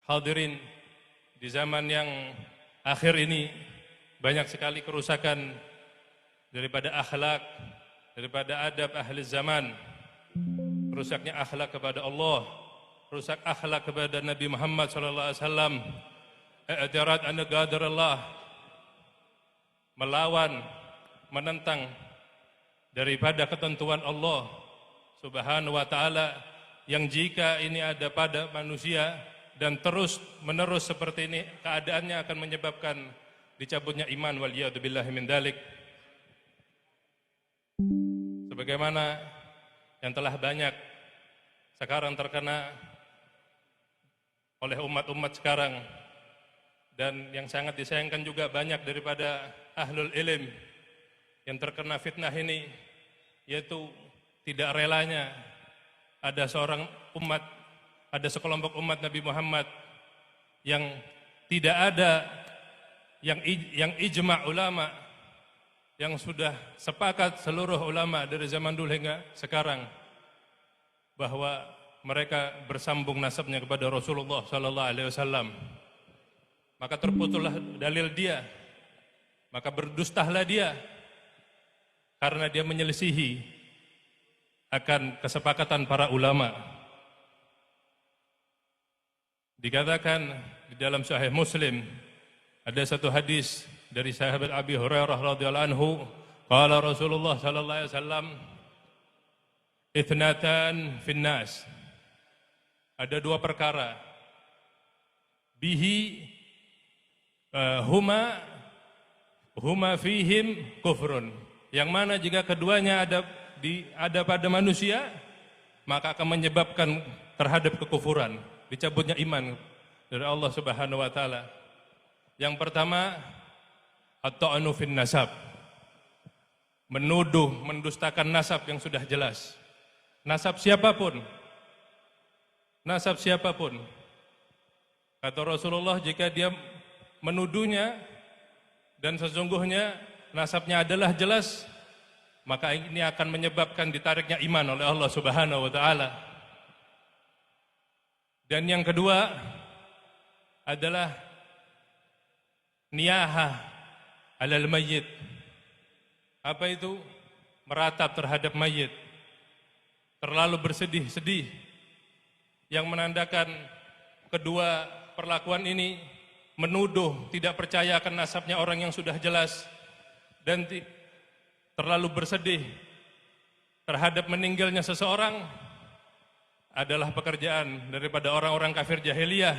Hadirin, di zaman yang akhir ini banyak sekali kerusakan daripada akhlak, daripada adab ahli zaman. Rusaknya akhlak kepada Allah, rusak akhlak kepada Nabi Muhammad sallallahu alaihi wasallam. I'tirad an qadarullah, melawan, menentang daripada ketentuan Allah Subhanahu wa taala yang jika ini ada pada manusia dan terus menerus seperti ini, keadaannya akan menyebabkan dicabutnya iman, waliyadu billahi min dalik. Sebagaimana yang telah banyak sekarang terkena oleh umat-umat sekarang, dan yang sangat disayangkan juga banyak daripada ahlul ilm yang terkena fitnah ini, yaitu tidak relanya ada seorang umat, ada sekelompok umat Nabi Muhammad yang tidak ada yang ijma' ulama, yang sudah sepakat seluruh ulama dari zaman dulu hingga sekarang bahwa mereka bersambung nasabnya kepada Rasulullah sallallahu alaihi wasallam. Maka terputuslah dalil dia, maka berdustahlah dia karena dia menyelisihi akan kesepakatan para ulama. Dikatakan di dalam Sahih Muslim ada satu hadis dari sahabat Abi Hurairah radhiyallahu anhu, qala Rasulullah sallallahu alaihi wasallam, ithnatan finnas, ada dua perkara, bihi huma fihim kufrun, yang mana jika keduanya ada pada manusia maka akan menyebabkan terhadap kekufuran, dicabutnya iman dari Allah Subhanahu wa taala. Yang pertama, at-ta'nu fin nasab, menuduh, mendustakan nasab yang sudah jelas. Nasab siapapun. Nasab siapapun. Kata Rasulullah, jika dia menuduhnya dan sesungguhnya nasabnya adalah jelas, maka ini akan menyebabkan ditariknya iman oleh Allah Subhanahu wa taala. Dan yang kedua adalah niyahah alal mayyit. Apa itu? Meratap terhadap mayit, terlalu bersedih-sedih, yang menandakan kedua perlakuan ini menuduh, tidak percaya akan nasabnya orang yang sudah jelas, dan terlalu bersedih terhadap meninggalnya seseorang adalah pekerjaan daripada orang-orang kafir jahiliyah,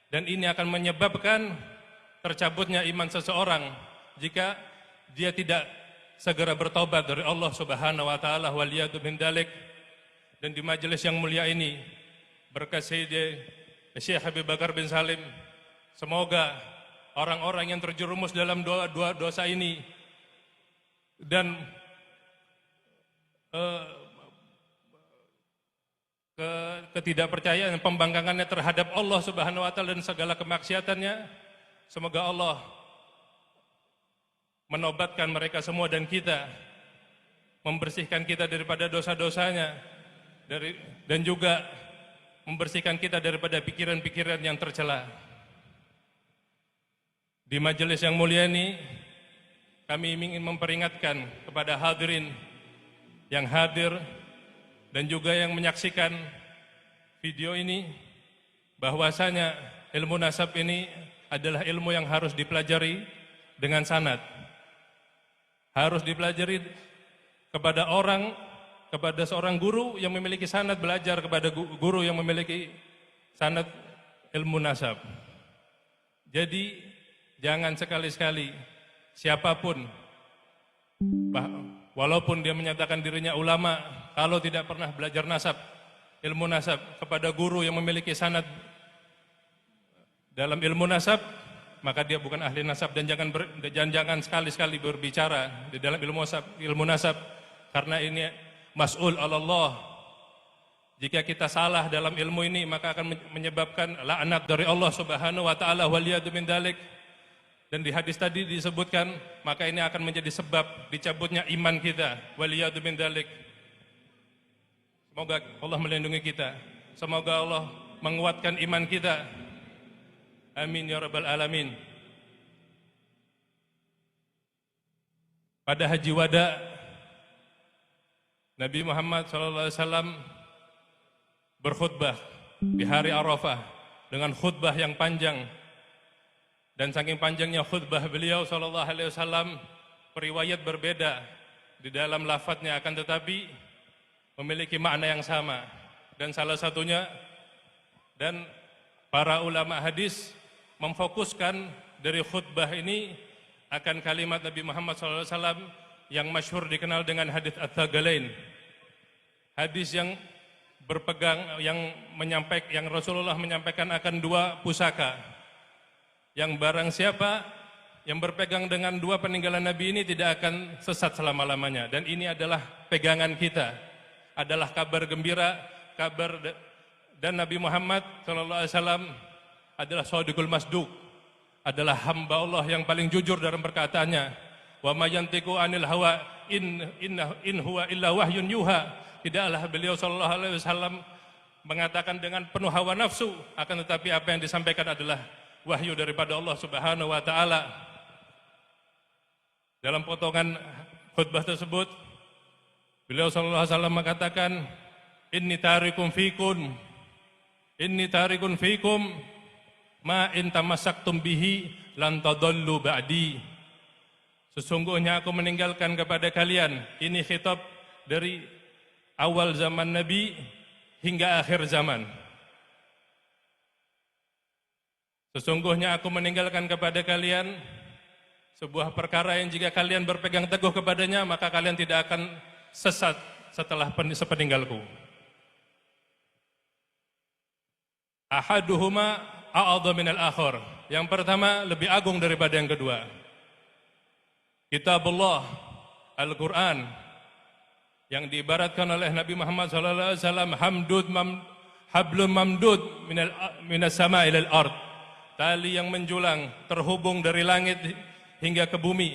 dan ini akan menyebabkan tercabutnya iman seseorang jika dia tidak segera bertobat dari Allah Subhanahu wa taala, waliyadu min dalik. Dan di majelis yang mulia ini berkat Syekh Habib Bakar bin Salim, semoga orang-orang yang terjerumus dalam dua dosa ini dan ketidakpercayaan, pembangkangannya terhadap Allah Subhanahu wa taala dan segala kemaksiatannya, semoga Allah menobatkan mereka semua dan kita, membersihkan kita daripada dosa-dosanya, dan juga membersihkan kita daripada pikiran-pikiran yang tercela. Di majelis yang mulia ini kami ingin memperingatkan kepada hadirin yang hadir dan juga yang menyaksikan video ini, bahwasanya ilmu nasab ini adalah ilmu yang harus dipelajari dengan sanad. Harus dipelajari kepada seorang guru yang memiliki sanad, belajar kepada guru yang memiliki sanad ilmu nasab. Jadi jangan sekali-sekali siapapun, walaupun dia menyatakan dirinya ulama, kalau tidak pernah belajar nasab, ilmu nasab kepada guru yang memiliki sanad dalam ilmu nasab, maka dia bukan ahli nasab. Dan jangan sekali-sekali berbicara di dalam ilmu nasab, karena ini mas'ul Allah. Jika kita salah dalam ilmu ini, maka akan menyebabkan laknat dari Allah Subhanahu wa taala, waliyadu min dalik. Dan di hadis tadi disebutkan, maka ini akan menjadi sebab dicabutnya iman kita, waliyadu min dalik. Semoga Allah melindungi kita, semoga Allah menguatkan iman kita, Amin ya rabbal alamin. Pada haji wada, Nabi Muhammad SAW berkhutbah di hari Arafah dengan khutbah yang panjang, dan saking panjangnya khutbah beliau SAW, periwayat berbeda di dalam lafadznya, akan tetapi memiliki makna yang sama. Dan salah satunya, dan para ulama hadis memfokuskan dari khutbah ini akan kalimat Nabi Muhammad SAW yang masyhur dikenal dengan hadis Ats-Tsagalain. Hadis yang berpegang, yang Rasulullah menyampaikan akan dua pusaka. Yang barang siapa yang berpegang dengan dua peninggalan Nabi ini tidak akan sesat selama-lamanya. Dan ini adalah pegangan kita, adalah kabar gembira, dan Nabi Muhammad SAW adalah shadiqul masduq, adalah hamba Allah yang paling jujur dalam perkataannya. Wa ma yantiqu anil hawa in huwa illa wahyun yuha. Tidaklah beliau sallallahu alaihi wasallam mengatakan dengan penuh hawa nafsu, akan tetapi apa yang disampaikan adalah wahyu daripada Allah Subhanahu wa taala. Dalam potongan khutbah tersebut, beliau sallallahu alaihi wasallam mengatakan, inni tarikun fikum ma in tamassaktum bihi lan tadallu ba'di. Sesungguhnya aku meninggalkan kepada kalian, ini khitab dari awal zaman Nabi hingga akhir zaman. Sesungguhnya aku meninggalkan kepada kalian sebuah perkara yang jika kalian berpegang teguh kepadanya, maka kalian tidak akan sesat setelah sepeninggalku. Ahaduhuma a'adha minal akhar. Yang pertama lebih agung daripada yang kedua. Kitabullah, Al-Quran, yang diibaratkan oleh Nabi Muhammad SAW, hablum mamdud minas sama ilal ard, tali yang menjulang terhubung dari langit hingga ke bumi.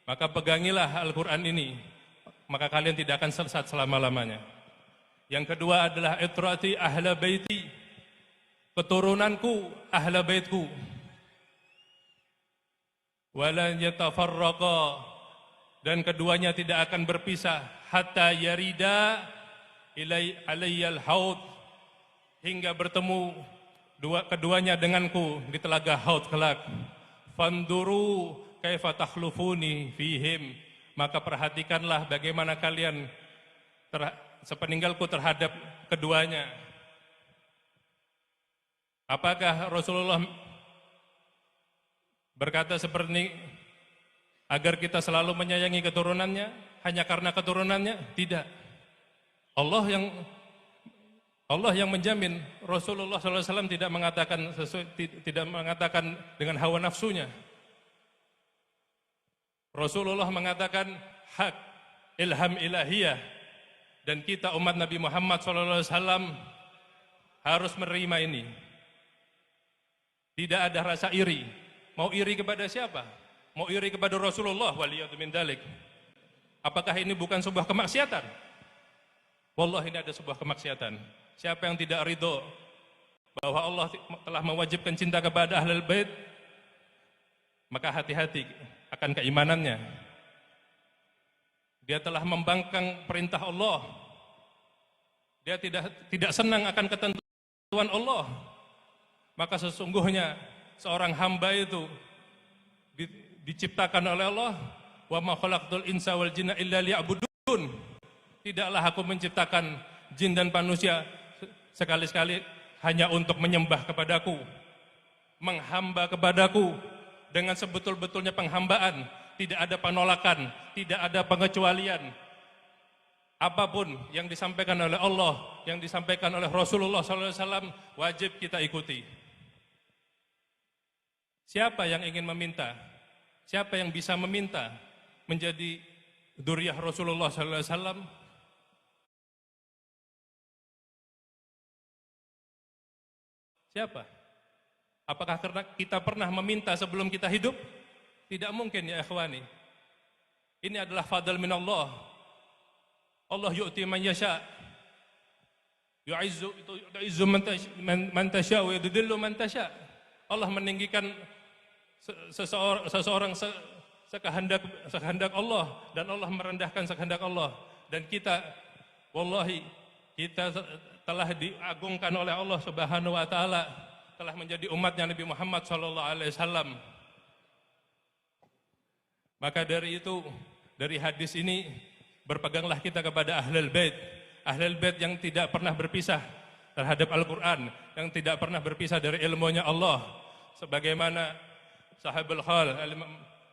Maka pegangilah Al-Quran ini, maka kalian tidak akan sesat selama-lamanya. Yang kedua adalah itrati ahla baiti, keturunanku, ahla baitku. Walan yatafarraqa, dan keduanya tidak akan berpisah, hatta yarida alayyal haud, hingga bertemu keduanya denganku di telaga haud kelak. Fanduru kaifa takhlufuni fihim, maka perhatikanlah bagaimana kalian sepeninggalku terhadap keduanya. Apakah Rasulullah berkata seperti ini agar kita selalu menyayangi keturunannya hanya karena keturunannya? Tidak. Allah yang menjamin. Rasulullah SAW tidak mengatakan dengan hawa nafsunya. Rasulullah mengatakan hak, ilham ilahiyah, dan kita umat Nabi Muhammad SAW harus menerima ini. Tidak ada rasa iri. Mau iri kepada siapa? Mau iri kepada Rasulullah, waliyadu min dalik. Apakah ini bukan sebuah kemaksiatan? Wallahi ini ada sebuah kemaksiatan. Siapa yang tidak ridho bahwa Allah telah mewajibkan cinta kepada ahlul bait, maka hati-hati akan keimanannya. Dia telah membangkang perintah Allah. Dia tidak senang akan ketentuan Allah. Maka sesungguhnya seorang hamba itu diciptakan oleh Allah, wa ma khalaqtul insa wal jinna illa liya'budun. Tidaklah aku menciptakan jin dan manusia sekali-sekali hanya untuk menyembah kepadaku, menghamba kepadaku dengan sebetul-betulnya penghambaan. Tidak ada penolakan, tidak ada pengecualian. Apapun yang disampaikan oleh Allah, yang disampaikan oleh Rasulullah SAW, wajib kita ikuti. Siapa yang ingin meminta? Siapa yang bisa meminta menjadi dzurriyyah Rasulullah SAW? Siapa? Apakah karena kita pernah meminta sebelum kita hidup? Tidak mungkin ya ikhwani. Ini adalah fadl min Allah. Allah yu'ti man yasha. Yu'izzu man tasha wa yudhillu man tasha. Allah meninggikan seseorang sekehendak Allah, dan Allah merendahkan sekehendak Allah. Dan kita, wallahi, kita telah diagungkan oleh Allah Subhanahu wa taala, telah menjadi umatnya Nabi Muhammad sallallahu alaihi wasallam. Maka dari itu, dari hadis ini berpeganglah kita kepada Ahlul Bait. Ahlul Bait yang tidak pernah berpisah terhadap Al-Qur'an, yang tidak pernah berpisah dari ilmunya Allah. Sebagaimana Sahabul Khal Al-Imam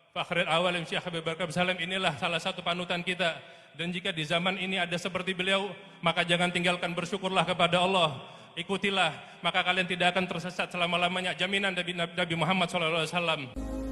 Fakhrul Awalim Syekh Habib Barkam Salam, inilah salah satu panutan kita. Dan jika di zaman ini ada seperti beliau, maka jangan tinggalkan, bersyukurlah kepada Allah. Ikutilah, maka kalian tidak akan tersesat selama-lamanya. Jaminan Nabi Muhammad SAW.